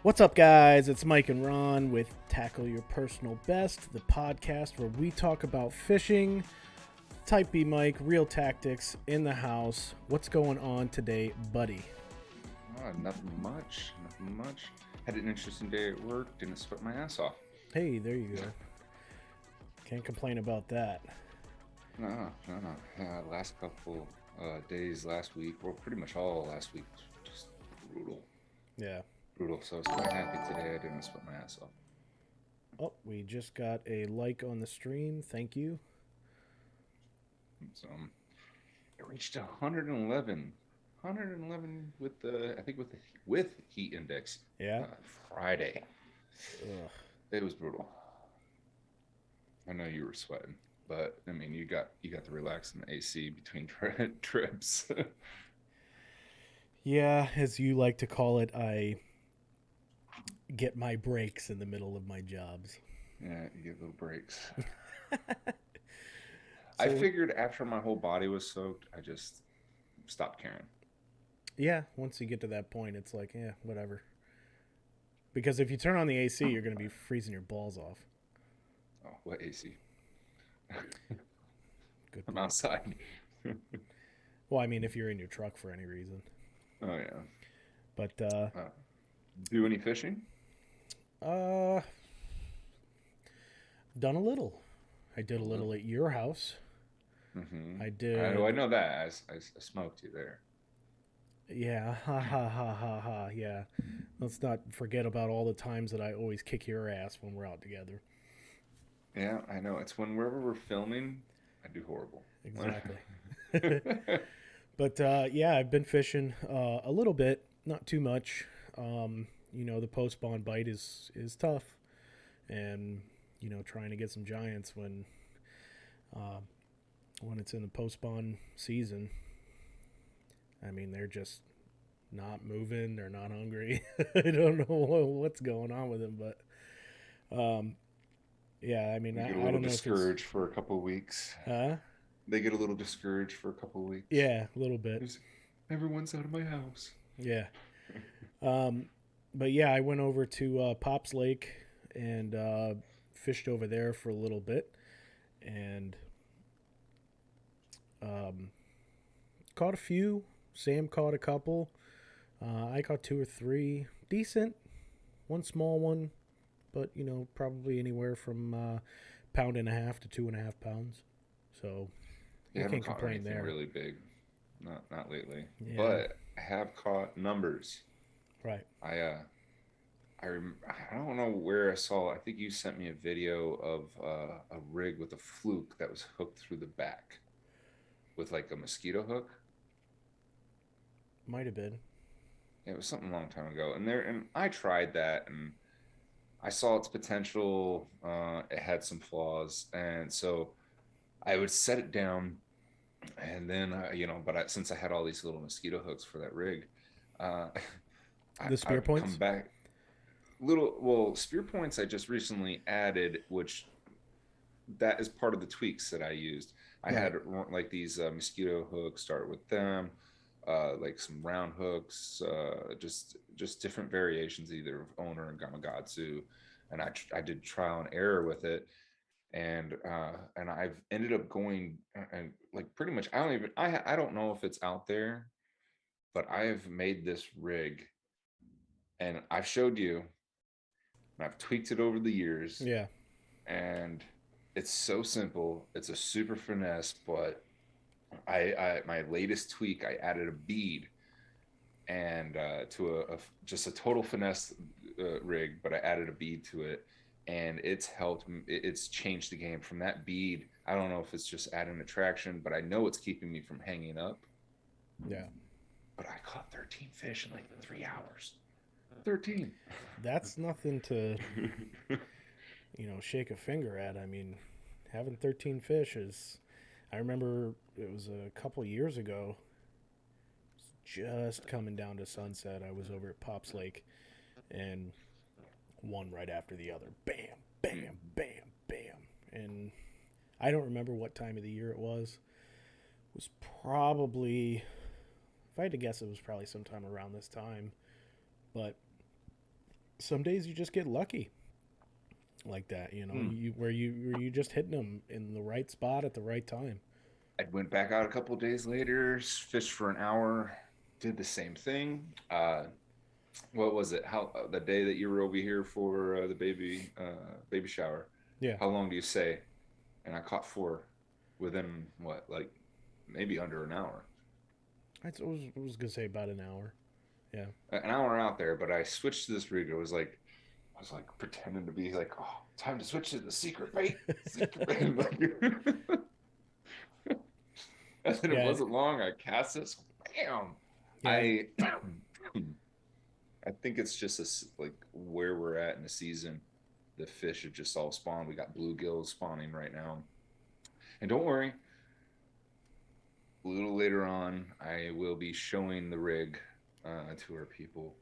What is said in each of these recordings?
What's up, guys? It's Mike and Ron with Tackle Your Personal Best, the podcast where we talk about fishing. Typb Mike, real tactics in the house. What's going on today, buddy? Nothing much. Nothing much. Had an interesting day at work. Didn't sweat my ass off. Hey, there you go. Can't complain about that. No. Last couple days last week, well, pretty much all last week, just brutal. Yeah. Brutal. So I was quite happy today I didn't sweat my ass off. Oh, we just got a like on the stream. Thank you. So it reached 111. 111 with the, I think with heat index. Yeah. Friday. Ugh. It was brutal. I know you were sweating, but I mean, you got to relax in the AC between trips. Yeah, as you like to call it, I get my breaks in the middle of my jobs. Yeah, you get little breaks. So, I figured after my whole body was soaked, I just stopped caring. yeah, once you get to that point, it's like, yeah, whatever. Because if you turn on the AC, you're going to be freezing your balls off. Oh, what AC? Good I'm point. outside. Well, I mean, if you're in your truck for any reason. Oh yeah. But Do any fishing? uh, done a little. I did a little at your house. Mm-hmm. I did. I know that. I smoked you there. Yeah, ha ha ha ha ha. Yeah. Let's not forget about all the times that I always kick your ass when we're out together. Yeah, I know. It's wherever we're filming, I do horrible. Exactly. But yeah, I've been fishing a little bit, not too much. The post spawn bite is tough, and trying to get some giants uh, when it's in the post spawn season. I mean, they're just not moving. They're not hungry. I don't know what's going on with them, but yeah. I mean, They get a I little don't know if it's discouraged for a couple of weeks. huh. They get a little discouraged for a couple of weeks. Yeah, a little bit. Everyone's out of my house. Yeah. Um, but yeah, I went over to Pops Lake and fished over there for a little bit, and um, caught a few. Sam caught a couple. I caught two or three. Decent. One small one, but probably anywhere from pound and a half to 2.5 pounds. So You I haven't can't caught complain anything there. really big, not lately. Yeah. But I have caught numbers. Right. I don't know where I saw. I think you sent me a video of a rig with a fluke that was hooked through the back with like a mosquito hook. Might have been. It was something a long time ago, and I tried that and I saw its potential. It had some flaws, and so I would set it down, and then since I had all these little mosquito hooks for that rig, uh, The I spear would come points. back. Spear points I just recently added, which that is part of the tweaks that I used. I Right. had like these mosquito hooks, start with them, like some round hooks, just different variations, either of owner and Gamagatsu, and I did trial and error with it, and I've ended up going and like pretty much I don't know if it's out there, but I've made this rig and I've showed you and I've tweaked it over the years, Yeah. and it's so simple. It's a super finesse, but I my latest tweak, I added a bead and to just a total finesse rig, but I added a bead to it, and it's helped. It's changed the game from that bead. I don't know if it's just adding attraction, but I know it's keeping me from hanging up. Yeah. But I caught 13 fish in like 3 hours. 13. That's nothing to shake a finger at. I mean, having 13 fish is. I remember it was a couple years ago. Just coming down to sunset, I was over at Pops Lake, and one right after the other, bam, bam, bam, bam, and I don't remember what time of the year it was. It was probably, if I had to guess, it was probably sometime around this time. But some days you just get lucky like that. Hmm. Where you just hitting them in the right spot at the right time. I went back out a couple days later, fished for an hour, did the same thing. What was it? How the day that you were over here for the baby shower? Yeah, How long do you say? And I caught four within what, like maybe under an hour. I was gonna say about an hour. Yeah, An hour out there, but I switched to this rig. I was like pretending to be like, oh, time to switch to the secret bait. Secret bait. Like, and then it yeah, wasn't long. I cast this. Bam. yeah. I I think it's just like where we're at in the season. The fish have just all spawned. We got bluegills spawning right now. And don't worry, a little later on, I will be showing the rig to our people,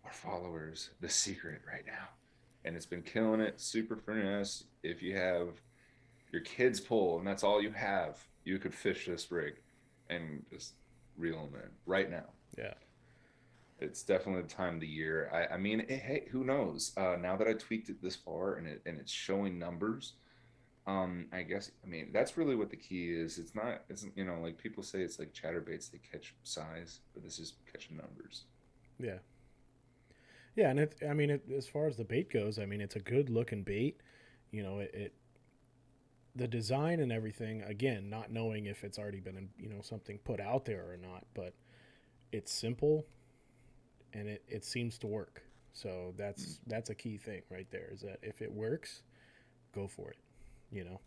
our followers, the secret right now. And it's been killing it. Super finesse. If you have your kids' pole and that's all you have, you could fish this rig and just reel them in right now. Yeah. It's definitely the time of the year. I mean, hey, who knows? Now that I tweaked it this far and it's showing numbers, I guess I mean that's really what the key is. It's not, it's like people say it's like chatterbaits, they catch size, but this is catching numbers. Yeah. Yeah, and I mean, as far as the bait goes, I mean, it's a good looking bait. The design and everything. Again, not knowing if it's already been, something put out there or not, but it's simple and it seems to work. So Mm. that's a key thing right there. Is that if it works, go for it. You know.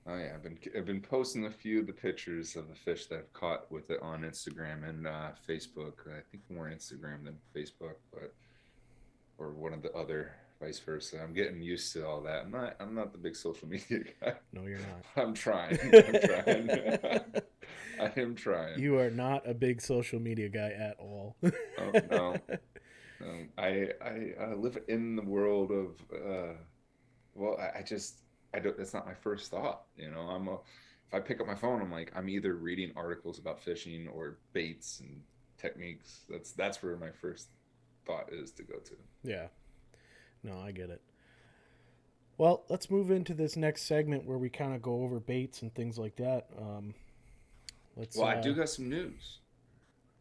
Oh yeah, I've been posting a few of the pictures of the fish that I've caught with it on Instagram and Facebook. I think more Instagram than Facebook, but or one of the other, vice versa. I'm getting used to all that. I'm not the big social media guy. No, you're not. I'm trying. I'm trying. I am trying. You are not a big social media guy at all. Oh no. I live in the world of well, I just I don't. That's not my first thought. If I pick up my phone, I'm like I'm either reading articles about fishing or baits and techniques. That's where my first thought is to go to. Yeah. No, I get it. Well, let's move into this next segment where we kind of go over baits and things like that. Let's Well, I do got some news,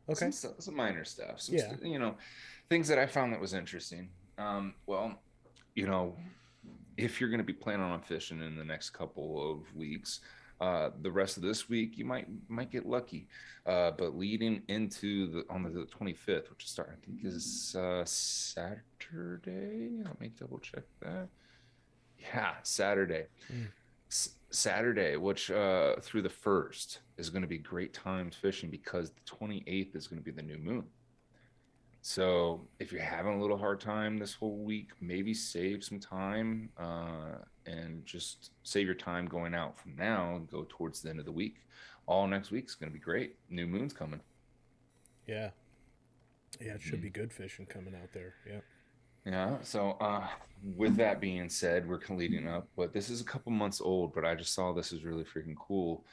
Okay. some minor stuff, Yeah. things that I found that was interesting. Well, you know, if you're going to be planning on fishing in the next couple of weeks, the rest of this week you might get lucky. But leading into the on the 25th, which is starting, I think is Saturday. Let me double check that. Yeah, Saturday. Mm. Saturday, which through the first is going to be great times fishing because the 28th is going to be the new moon. So if you're having a little hard time this whole week, maybe save some time and just save your time going out from now and go towards the end of the week. All next week is going to be great. New moon's coming. Yeah. Yeah, it should Mhm. be good fishing coming out there. Yeah. Yeah. So with that being said, we're kind of leading up, but this is a couple months old. But I just saw this is really freaking cool.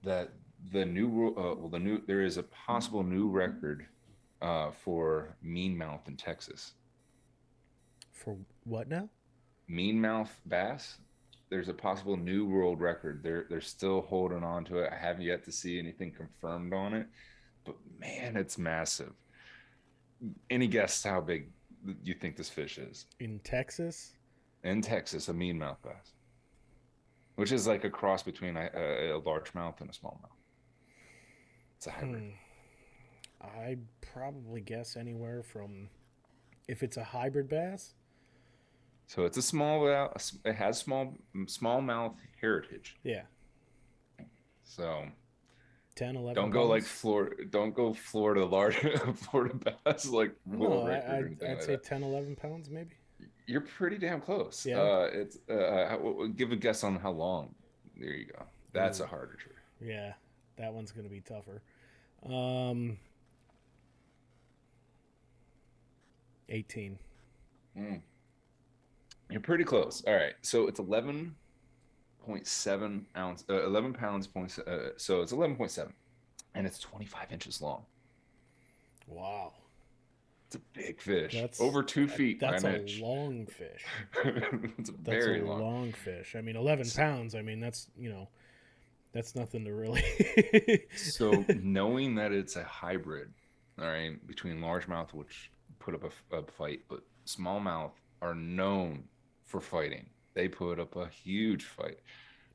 That there is a possible new record for mean mouth in Texas. For what now? Mean mouth bass. There's a possible new world record. They're still holding on to it. I haven't yet to see anything confirmed on it, but man, it's massive. Any guess how big you think this fish is In Texas? in Texas? A mean mouth bass, which is like a cross between a large mouth and a small mouth. It's a hybrid. Hmm. I'd probably guess anywhere from if it's a hybrid bass. So it's a it has small mouth heritage. Yeah. So 10, 11 don't go like pounds. Florida. Don't go Florida large Florida bass like world No, record or anything I'd like say that. 10, 11 pounds maybe. You're pretty damn close. Yeah. It's give a guess on how long. There you go. That's Ooh. a harder tree. Yeah. That one's going to be tougher. Um, 18. Mm. You're pretty close. All right. So it's 11.7 ounce, 11 pounds points. So it's 11.7, and it's 25 inches long. Wow. It's a big fish, That's over 2 feet by that's an a inch. long fish. It's That's a very long. long fish. I mean, 11 S- pounds. I mean, that's, that's nothing to really. So knowing that it's a hybrid, all right, between largemouth, which put up a fight, but smallmouth are known for fighting. They put up a huge fight.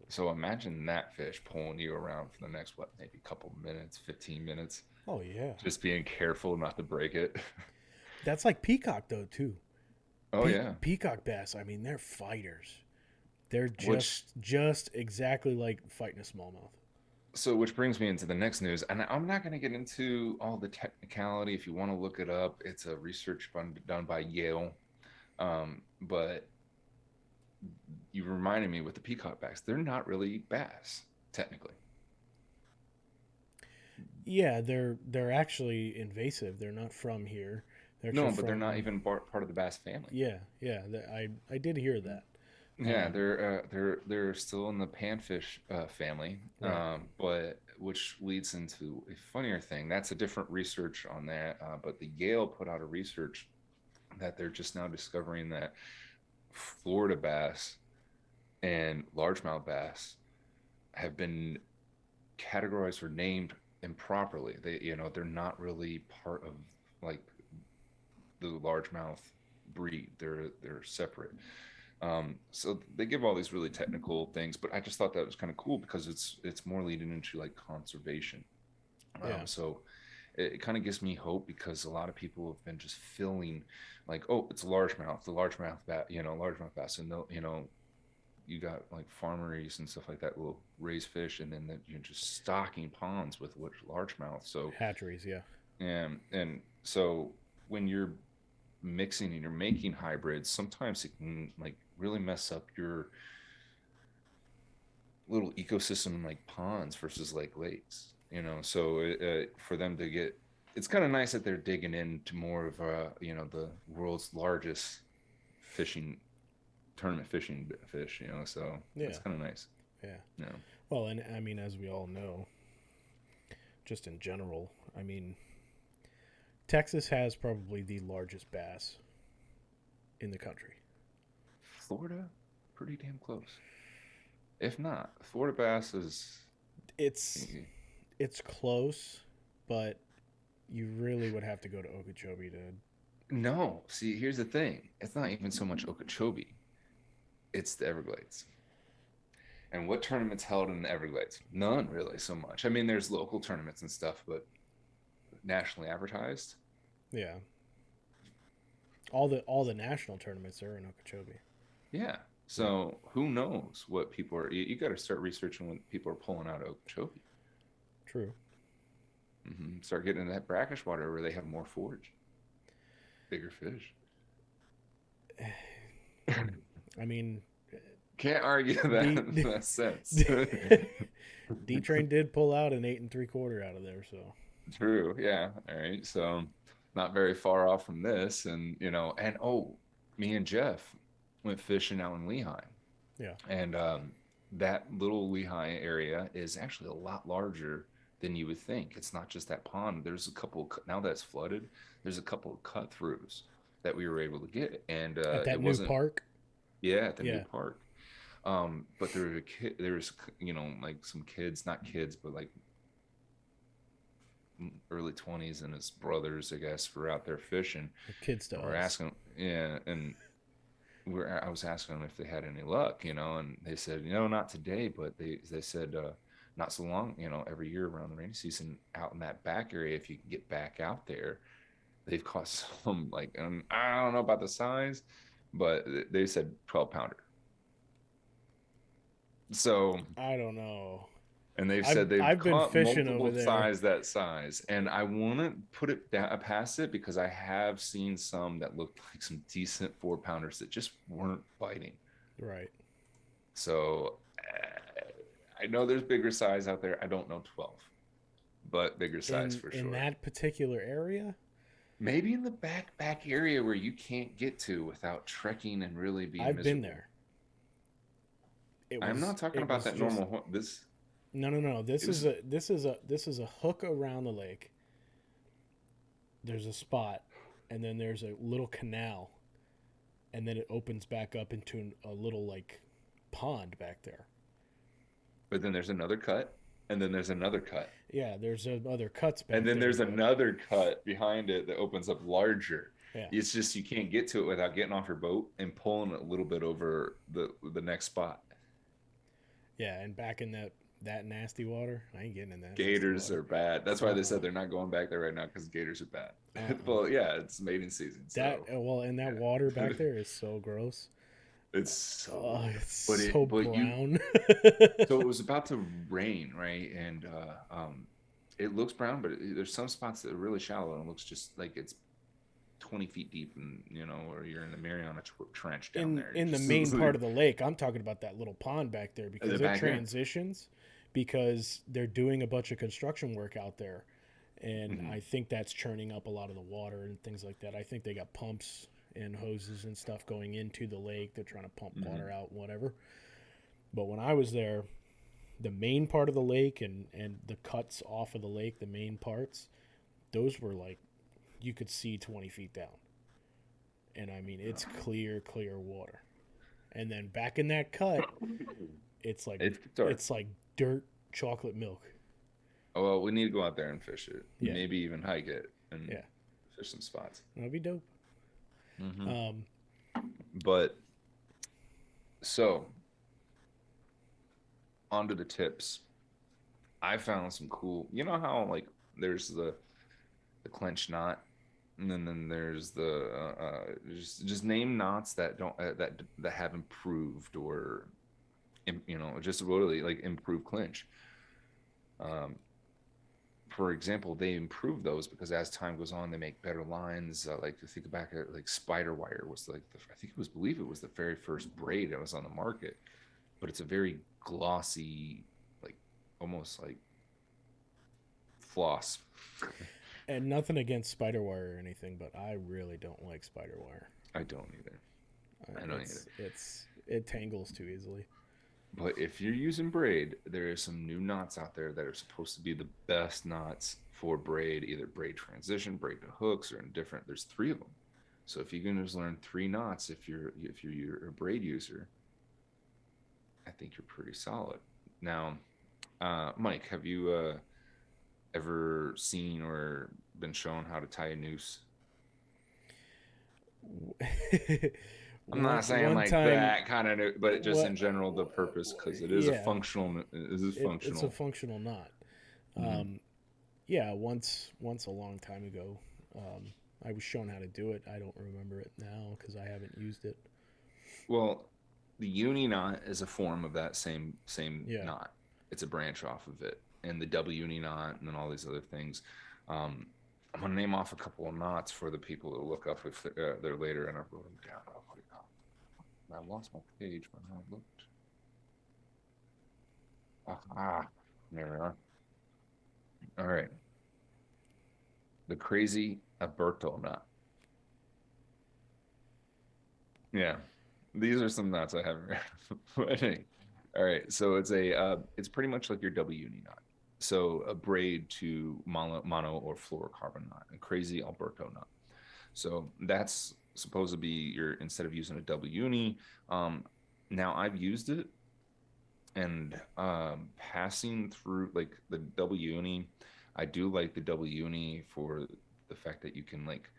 So imagine that fish pulling you around for the next, what, maybe a couple minutes, 15 minutes, Oh yeah, just being careful not to break it. that's like peacock though too. Oh yeah. Peacock bass. I mean, they're fighters. They're Which just exactly like fighting a smallmouth. which brings me into the next news, and I'm not going to get into all the technicality. If you want to look it up, it's a research done by Yale. But you reminded me with the peacock backs, they're not really bass technically. Yeah, they're actually invasive. They're not from here. They're actually No, but they're not from. even part of the bass family. Yeah, yeah. I did hear that. Yeah, Um, they're still in the panfish family, right. but which leads into a funnier thing. That's a different research on that. But the Yale put out a research that they're just now discovering that Florida bass and largemouth bass have been categorized or named improperly. They're not really part of like the largemouth breed. They're separate. So they give all these really technical things, but I just thought that was kind of cool because it's more leading into like conservation. Yeah. So it kind of gives me hope because a lot of people have been just feeling like, oh, it's largemouth, the largemouth bat, largemouth bass, and you got like farmeries and stuff like that will raise fish, and then you're just stocking ponds with what largemouth. So Hatcheries. Yeah. and so when you're mixing and you're making hybrids, sometimes it can like really mess up your little ecosystem like ponds versus like lakes. So for them to get, it's kind of nice that they're digging into more of the world's largest fishing tournament fishing fish. So that's Yeah. kind of nice. Yeah. Yeah. Well, and I mean, as we all know, just in general, I mean, Texas has probably the largest bass in the country. Florida, pretty damn close. If not, Florida bass is. It's it's close, but you really would have to go to Okeechobee to. No, see, here's the thing. It's not even so much Okeechobee. It's the Everglades. And what tournaments held in the Everglades? None really so much. I mean, there's local tournaments and stuff, but nationally advertised. Yeah. All the national tournaments are in Okeechobee. Yeah. Yeah. So who knows what people are? You got to start researching what people are pulling out of Okeechobee. True. Start getting in that brackish water where they have more forage, bigger fish. I mean, Can't argue that D in D, that sense. D Train did pull out an 8 3/4 out of there, so True. Yeah. All right. So not very far off from this. And oh, me and Jeff went fishing out in Lehigh. yeah. And that little Lehigh area is actually a lot larger than you would think. It's not just that pond. There's a couple, now that it's flooded, there's a couple of cut throughs that we were able to get. And At that it new wasn't, park, yeah, at the new yeah. park. But there's, like some kids, not kids, but like early 20s and his brothers, I guess, were out there fishing. Kids to And we're us. asking, yeah, and I was asking them if they had any luck, and they said, not today, but they said not so long, every year around the rainy season out in that back area, if you can get back out there, they've caught some like, I don't know about the size, but they said 12-pounder. So, I don't know. and they've I've said they've I've been caught fishing over multiple there. that size, and I wouldn't put it down past it because I have seen some that looked like some decent 4-pounders that just weren't biting. Right. So I know there's bigger size out there. I don't know 12, but bigger size for In sure. that particular area, Maybe in the back area where you can't get to without trekking and really being I've been miserable. there. It I'm was not talking it about was that just normal. This no. it This is was a hook around the lake. There's a spot. and then there's a little canal, and then it opens back up into a little like pond back there. But then there's another cut, and then there's another cut, Yeah, there's other cuts and back then there, there's but another cut behind it that opens up larger. yeah, It's just you can't get to it without getting off your boat and pulling a little bit over the next spot. yeah, and back in that nasty water, I ain't getting in that nasty Gators water. are bad. That's why they Uh said they're not going back there right now because gators are bad. uh Well, yeah, it's mating season, That so well, and that water yeah, back there is so gross. it's Oh, so. it's But so you. brown. So it was about to rain, right? And it looks brown, but there's some spots that are really shallow and it looks just like it's 20 feet deep, and or you're in the Mariana Trench down in there. You're in the just main part like of the lake, I'm talking about that little pond back there the because it back end. transitions because they're doing a bunch of construction work out there, and Mm-hmm. I think that's churning up a lot of the water and things like that. I think they got pumps and hoses and stuff going into the lake. They're trying to pump Mm-hmm. water out, whatever. But when I was there, the main part of the lake and the cuts off of the lake, the main parts, those were like you could see 20 feet down. And I mean, it's clear, clear water. And then back in that cut, it's like It's dark. it's like dirt chocolate milk. Oh, well, we need to go out there and fish it. Yeah, Maybe even hike it and yeah, fish some spots. that'd be dope. Mm-hmm. Um, But so onto the tips. I found some cool. You know how like there's the clench knot, and then there's the just name knots that don't that have improved or just really like improved clinch. Um, for example, they improve those because as time goes on, they make better lines. Like to think back at like spider wire was like I think it was believe it was the very first braid that was on the market, but it's a very glossy, like almost like floss. and nothing against spider wire or anything, but I really don't like spider wire. I don't either. I don't either. It tangles too easily. But if you're using braid, there are some new knots out there that are supposed to be the best knots for braid, either braid transition, braid to hooks, or in different. There's three of them. So if you can just learn three knots, if you're a braid user, I think you're pretty solid. Now, Mike, have you ever seen or been shown how to tie a noose? I'm not saying One like time, that kind of, but just what? in general, the purpose because it is a Yeah, functional. It is it's a functional. functional knot. Mm-hmm. Yeah, once a long time ago, I was shown how to do it. I don't remember it now because I haven't used it. Well, the uni knot is a form of that same Yeah. knot. It's a branch off of it, and the double uni knot, and then all these other things. Um, I'm gonna name off a couple of knots for the people to look up if they're later, and I wrote them down. I lost my page when I looked. There we are. All right, the crazy Alberto knot. Yeah, these are some knots I haven't read. All right, so it's pretty much like your W uni knot. So a braid to mono or fluorocarbon knot, a crazy Alberto knot. So that's supposed to be your instead of using a W uni. Um, Now I've used it and passing through like the W uni. I do like the W uni for the fact that you can like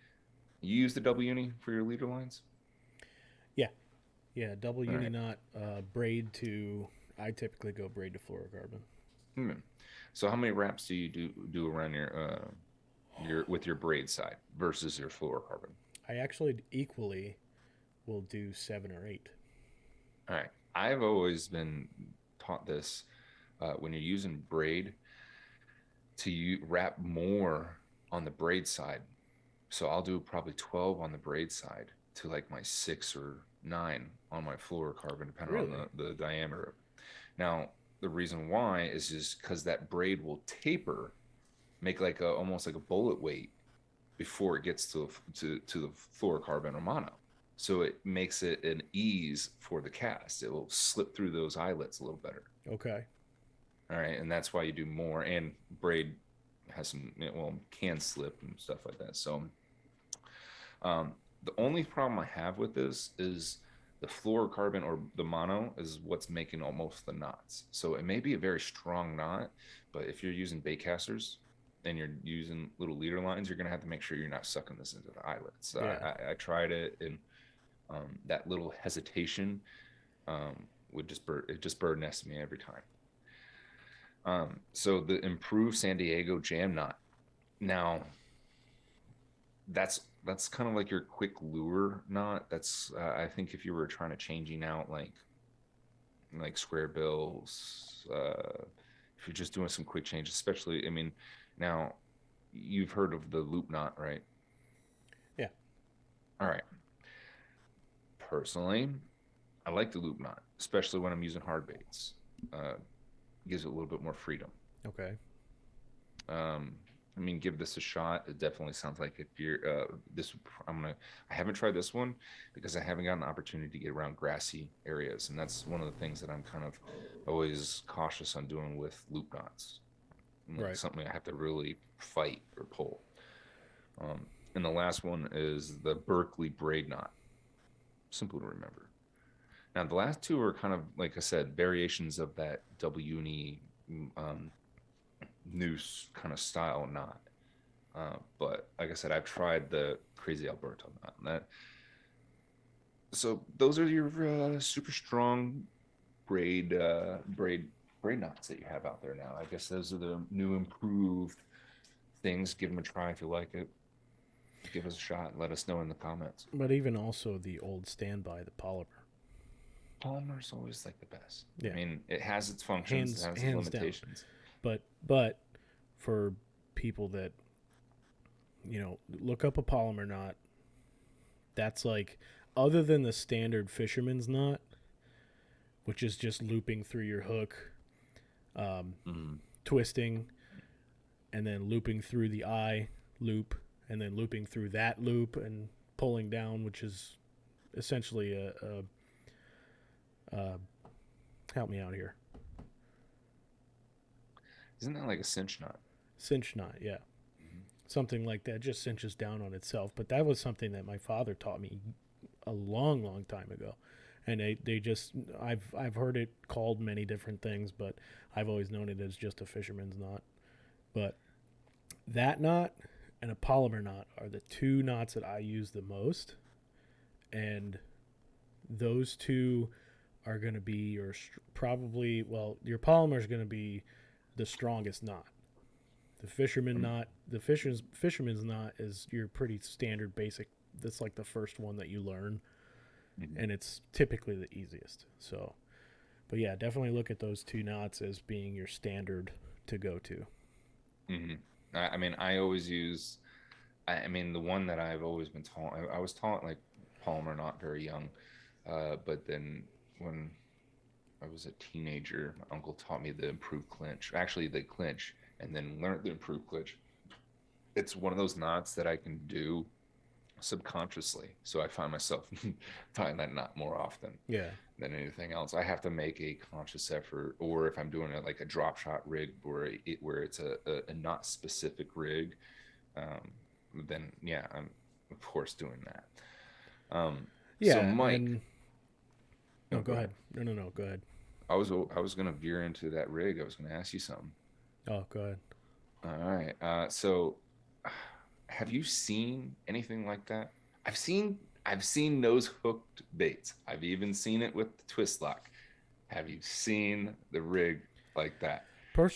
you use the W uni for your leader lines. Yeah, yeah. Double All uni right. knot, braid to. I typically go braid to fluorocarbon. Hmm. So how many wraps do you do around your with your braid side versus your fluorocarbon? I actually equally will do 7 or 8. All right. I've always been taught this when you're using braid to wrap more on the braid side. So I'll do probably 12 on the braid side to like my 6 or 9 on my fluorocarbon, depending on Really? the diameter. Now, the reason why is just because that braid will taper, make like a almost like a bullet weight before it gets to the fluorocarbon or mono. So it makes it an ease for the cast. It will slip through those eyelets a little better. Okay. All right, and that's why you do more. And braid has some well can slip and stuff like that. So The only problem I have with this is the fluorocarbon or the mono is what's making almost the knots. So it may be a very strong knot, but if you're using bait casters and you're using little leader lines, you're gonna have to make sure you're not sucking this into the eyelets. So Yeah. I tried it, and that little hesitation would just bird nest me every time. So the improved San Diego jam knot. Now that's kind of like your quick lure knot. That's I think if you were trying to changing out like square bills, if you're just doing some quick changes, especially, I mean, now you've heard of the loop knot, right? Yeah. All right. Personally, I like the loop knot, especially when I'm using hard baits. Gives it a little bit more freedom. Okay. Um, I mean, give this a shot. It definitely sounds like if you're this, I haven't tried this one because I haven't gotten the opportunity to get around grassy areas, and that's one of the things that I'm kind of always cautious on doing with loop knots. Like Right. something I have to really fight or pull. Um, and the last one is the Berkeley braid knot. Simple to remember. Now the last two are kind of like I said, variations of that W uni um, noose kind of style knot. But like I said, I've tried the crazy Alberto knot. So those are your super strong braid braid knots that you have out there now. I guess those are the new improved things. Give them a try if you like it. Give us a shot and let us know in the comments. But even also the old standby, the polymer. Polymer's always like the best. I Yeah. mean, it has its functions, it has its Hands down. limitations. But for people that look up a polymer knot. That's like, other than the standard fisherman's knot, which is just looping through your hook, um, Mm. twisting, and then looping through the eye loop, and then looping through that loop and pulling down, which is essentially a help me out here, Isn't that like a cinch knot? cinch knot. Yeah, Mhm. something like that just cinches down on itself. But that was something that my father taught me a long, long time ago. And they just I've heard it called many different things, but I've always known it as just a fisherman's knot. But that knot and a polymer knot are the two knots that I use the most, and those two are going to be probably, well, your polymer is going to be the strongest knot. The fisherman Um, knot, the fisherman's knot is your pretty standard basic. That's like the first one that you learn, mhm. and it's typically the easiest. So, but yeah, definitely look at those two knots as being your standard to go to. Mhm. I mean, I always use. I mean, the one that I've always been taught. I was taught like Palmer not very young, but then when I was a teenager, my uncle taught me the improved clinch. Actually, the clinch, and then learned the improved clinch. It's one of those knots that I can do subconsciously. So I find myself tying that knot more often Yeah, than anything else. I have to make a conscious effort, or if I'm doing it like a drop shot rig where it's a not specific rig, um, then yeah, I'm of course doing that. So yeah, Mike, and no, no, go go ahead. ahead. No, go ahead. I was gonna veer into that rig. I was gonna ask you something. Oh, go ahead. All right. So have you seen anything like that? I've seen nose hooked baits. I've even seen it with the twist lock. Have you seen the rig like that?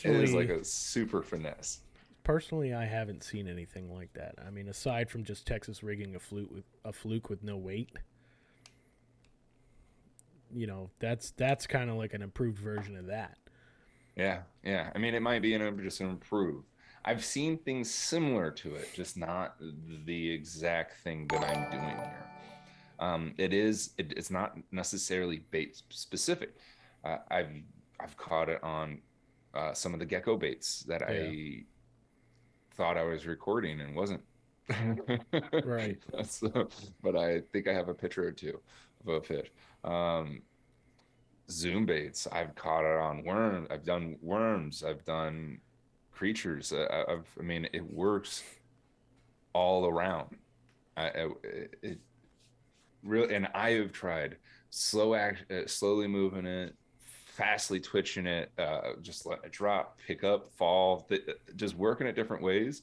It is like Personally, a super finesse. personally, I haven't seen anything like that. I mean, aside from just Texas rigging a fluke with no weight, that's kind of like an improved version of that. Yeah, yeah. I mean, it might be just an improve. I've seen things similar to it, just not the exact thing that I'm doing here. It's not necessarily bait specific. I've caught it on some of the gecko baits that Yeah, I thought I was recording and wasn't. right. So, but I think I have a picture or two of a fish. Um, Zoom baits. I've caught it on worms. I've done worms. I've done creatures. I mean, it works all around. It really, and I have tried slowly moving it, fastly twitching it, just let it drop, pick up, fall, just working it different ways.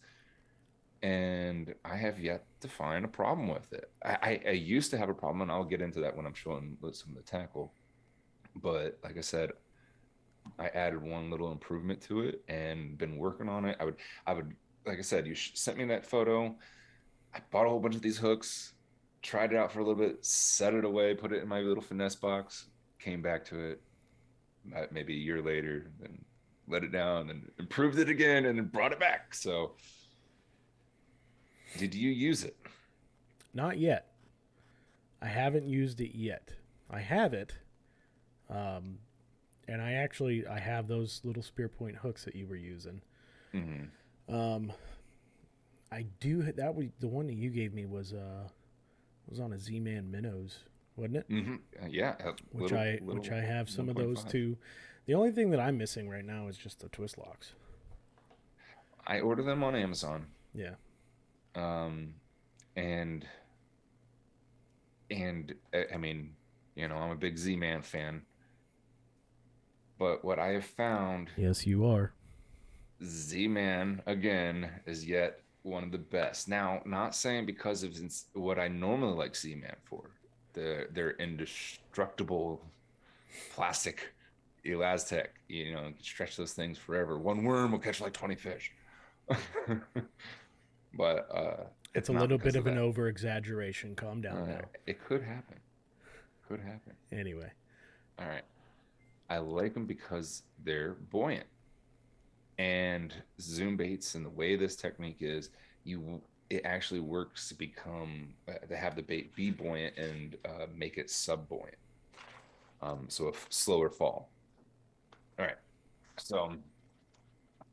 And I have yet to find a problem with it. I used to have a problem, and I'll get into that when I'm showing some of the tackle. But like I said, I added one little improvement to it and been working on it. I would, like I said, you sent me that photo. I bought a whole bunch of these hooks, tried it out for a little bit, set it away, put it in my little finesse box, came back to it maybe a year later, then let it down, and improved it again, and then brought it back. So, did you use it? Not yet. I haven't used it yet. I have it, um, and I have those little spear point hooks that you were using. Mm-hmm. Um, I do that was the one that you gave me was on a Z-Man Minnows, wasn't it? Mm-hmm. Yeah, a Which little I have some of those 1.5. too. The only thing that I'm missing right now is just the twist locks. I order them on Amazon. Yeah. Um, and I mean, I'm a big Z-Man fan, but what I have found, Yes, you are. Z-Man again is yet one of the best. Now, not saying because of what I normally like Z-Man for, their indestructible plastic elastic, you can stretch those things forever. One worm will catch like 20 fish. But It's it's a not little because bit of of an that. over exaggeration. Calm down now. It could happen. Could happen. Anyway. All right. I like them because they're buoyant. And zoom baits and the way this technique is, it actually works to become to have the bait be buoyant and make it sub buoyant. So a slower fall. All right. So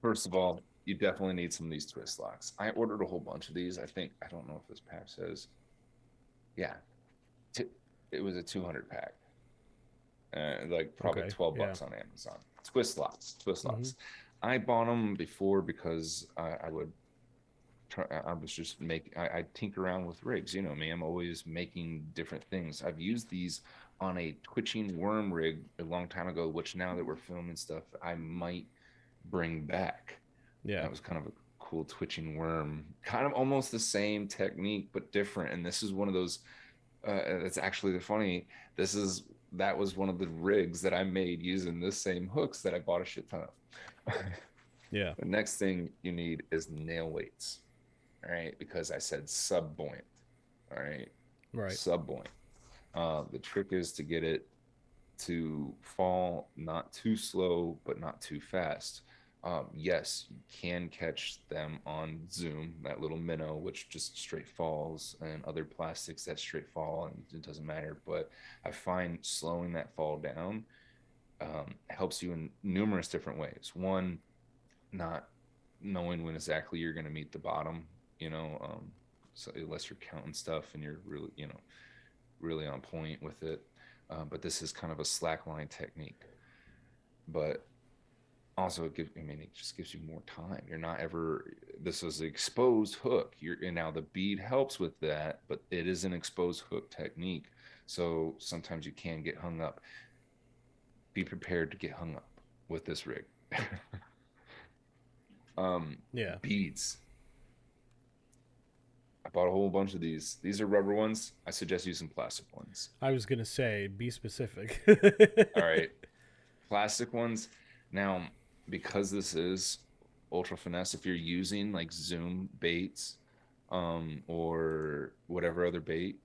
first of all, you definitely need some of these twist locks. I ordered a whole bunch of these. I don't know if this pack says, yeah, it was a 200 pack, like probably Okay. 12 Yeah. bucks on Amazon. Twist Mm-hmm. locks. I bought them before because I would try, I was just I tinker around with rigs. You know me, I'm always making different things. I've used these on a twitching worm rig a long time ago, which now that we're filming stuff, I might bring back. Yeah. That was kind of a cool twitching worm, kind of almost the same technique but different. And this is one of those. It's actually the funny. That was one of the rigs that I made using this same hooks that I bought a shit ton of. Yeah. The next thing you need is nail weights. All right, because I said sub buoyant. All right, Right. sub buoyant. The trick is to get it to fall not too slow, but not too fast. Yes, you can catch them on Zoom, that little minnow, which just straight falls, and other plastics that straight fall, and it doesn't matter. But I find slowing that fall down helps you in numerous different ways. One, not knowing when exactly you're going to meet the bottom, you know, so unless you're counting stuff and you're really, really on point with it. But this is kind of a slackline technique. But also it just gives you more time. You're not ever, this is an exposed hook. And now the bead helps with that, but it is an exposed hook technique. So sometimes you can get hung up. Be prepared to get hung up with this rig. um, Yeah. Beads. I bought a whole bunch of these. These are rubber ones. I suggest using plastic ones. I was gonna say be specific. All right, plastic ones. Now, because this is ultra finesse, if you're using like Zoom baits, or whatever other bait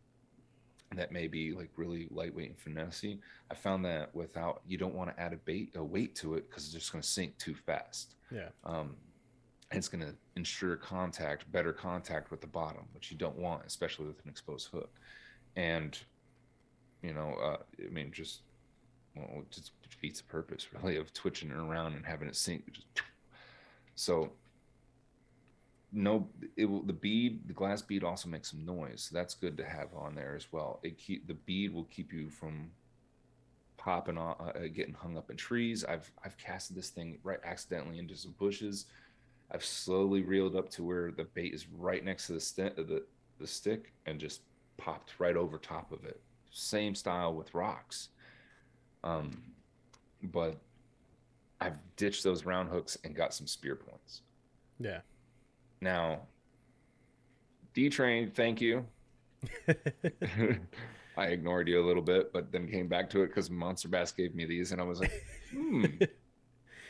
that may be like really lightweight and finessey, I found that without you don't want to add a weight to it because it's just going to sink too fast. Yeah. Um, it's going to ensure better contact with the bottom, which you don't want, especially with an exposed hook. And just well, it just defeats the purpose really of twitching it around and having it sink. So no, the glass bead also makes some noise. So that's good to have on there as well. The bead will keep you from popping on, getting hung up in trees. I've casted this thing right accidentally into some bushes. I've slowly reeled up to where the bait is right next to the the stick and just popped right over top of it. Same style with rocks. Um, but I've ditched those round hooks and got some spear points. Yeah. Now, D-Train, thank you. I ignored you a little bit, but then came back to it because Monster Bass gave me these, and I was like,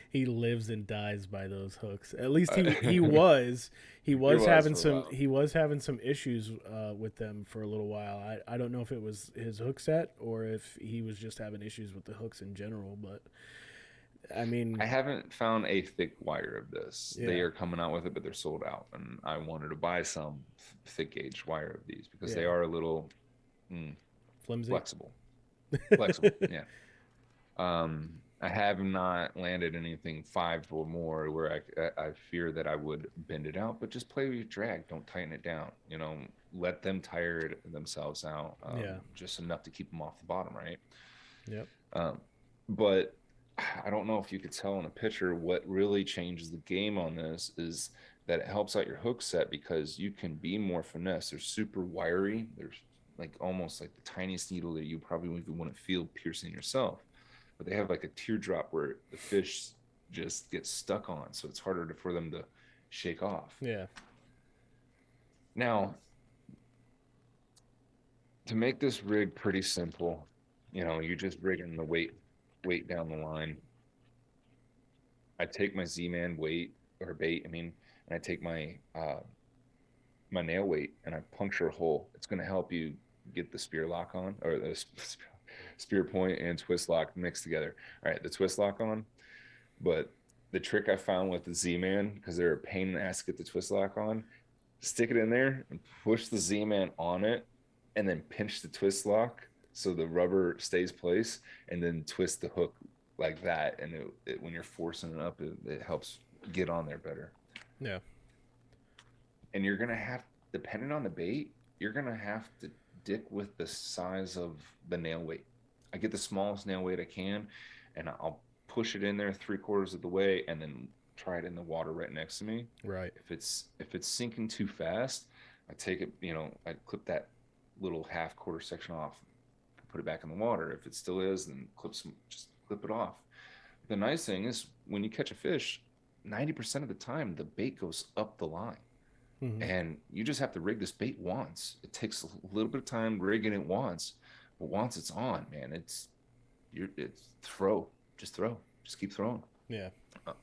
He lives and dies by those hooks. At least Uh, he it was was having for a some while. issues with them for a little while. I don't know if it was his hook set or if he was just having issues with the hooks in general. But I I mean, haven't found a thick wire of this. They yeah, are coming out with it, but they're sold out. And I wanted to buy some thick gauge wire of these because they yeah, are a little mm, flimsy. flexible. Flexible, yeah. I have not landed anything five or more where I fear that I would bend it out, but just play with your drag. Don't tighten it down. Let them tire themselves out, Yeah. just enough to keep them off the bottom, right? Yep. Um, but I don't know if you could tell in a picture what really changes the game on this is that it helps out your hook set because you can be more finesse. They're super wiry. There's like almost like the tiniest needle that you probably even wouldn't feel piercing yourself. But they have like a teardrop where the fish just gets stuck on, so it's harder for them to shake off. Yeah. Now, to make this rig pretty simple, you just rigging the weight down the line. I take my Z-Man weight or bait, and I take my nail weight and I puncture a hole. It's going to help you get the spear lock on or the spear point and twist lock mixed together. All right, the twist lock on, but the trick I found with the Z-Man, because they're a pain in the ass to get the twist lock on, stick it in there and push the Z-Man on it and then pinch the twist lock so the rubber stays place and then twist the hook like that. And when you're forcing it up, it helps get on there better. Yeah. And you're going to have, depending on the bait, you're going to have to dick with the size of the nail weight. I get the smallest nail weight I can and I'll push it in there 3/4 of the way and then try it in the water right next to me. Right. If it's sinking too fast, I take it, I clip that little half quarter section off, put it back in the water. If it still is, then just clip it off. The nice thing is when you catch a fish, 90% of the time the bait goes up the line. Mm-hmm. And you just have to rig this bait once. It takes a little bit of time rigging it once, but once it's on, man, it's throw, just keep throwing. Yeah. Uh,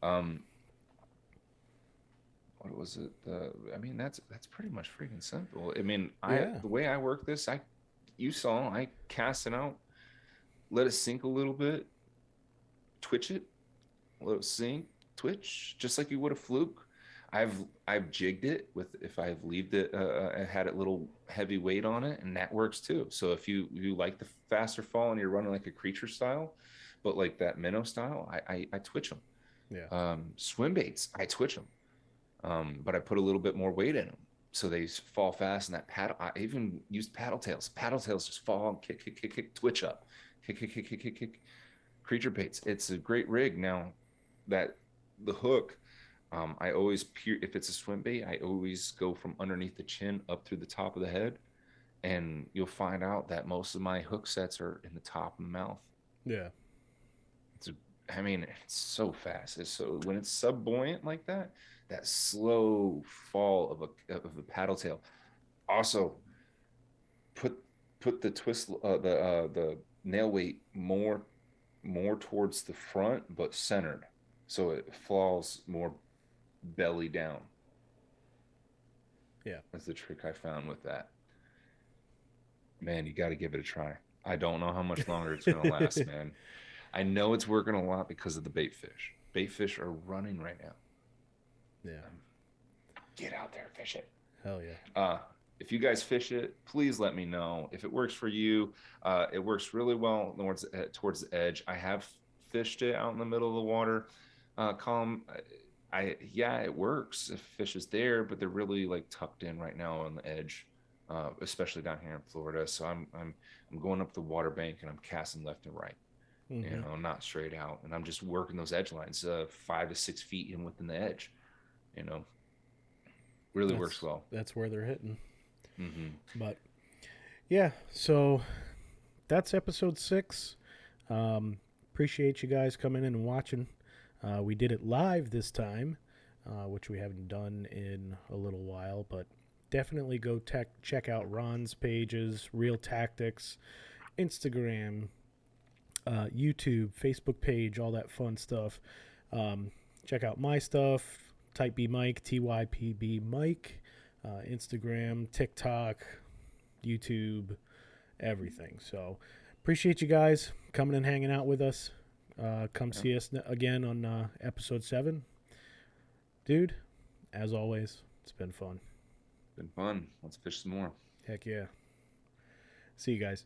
Um, what was it? That's pretty much freaking simple. Yeah. The way I work this, you saw, I cast it out, let it sink a little bit, twitch it, let it sink, twitch, just like you would a fluke. I've jigged it with if I've leaved it, had a little heavy weight on it, and that works too. So if you like the faster fall and you're running like a creature style, but like that minnow style, I twitch them. Yeah. Swim baits, I twitch them. But I put a little bit more weight in them so they fall fast. And that paddle, I even used paddle tails. Paddle tails just fall, kick, kick, kick, kick, twitch up, kick, kick, kick, kick, kick, kick. Creature baits. It's a great rig. Now that the hook, I always if it's a swim bait, I always go from underneath the chin up through the top of the head, and you'll find out that most of my hook sets are in the top of the mouth. Yeah. It's a, it's so fast. It's so when it's sub buoyant like that, that slow fall of a paddle tail. Also, put put the twist the nail weight more towards the front, but centered, so it falls more belly down. Yeah. That's the trick I found with that. Man, you got to give it a try. I don't know how much longer it's going to last, man. I know it's working a lot because of the bait fish. Bait fish are running right now. Yeah. Get out there, fish it. Hell yeah. If you guys fish it, please let me know. If it works for you, it works really well towards the edge. I have fished it out in the middle of the water column. Yeah, it works if fish is there, but they're really like tucked in right now on the edge, especially down here in Florida. So I'm going up the water bank and I'm casting left and right. Mm-hmm. Not straight out, and I'm just working those edge lines, 5 to 6 feet in within the edge. You know, Really works That's well. that's where they're hitting. Hmm. But yeah, so that's episode 6. Appreciate you guys coming in and watching. We did it live this time, which we haven't done in a little while, but definitely go check out Ron's pages, Real Tactics, Instagram, YouTube, Facebook page, all that fun stuff. Check out my stuff, Typb Mike, Typb Mike, Instagram, TikTok, YouTube, everything. So appreciate you guys coming and hanging out with us. Come Yeah, see us again on episode 7. Dude, as always, it's been fun. been fun. Let's fish some more. Heck yeah. See you guys.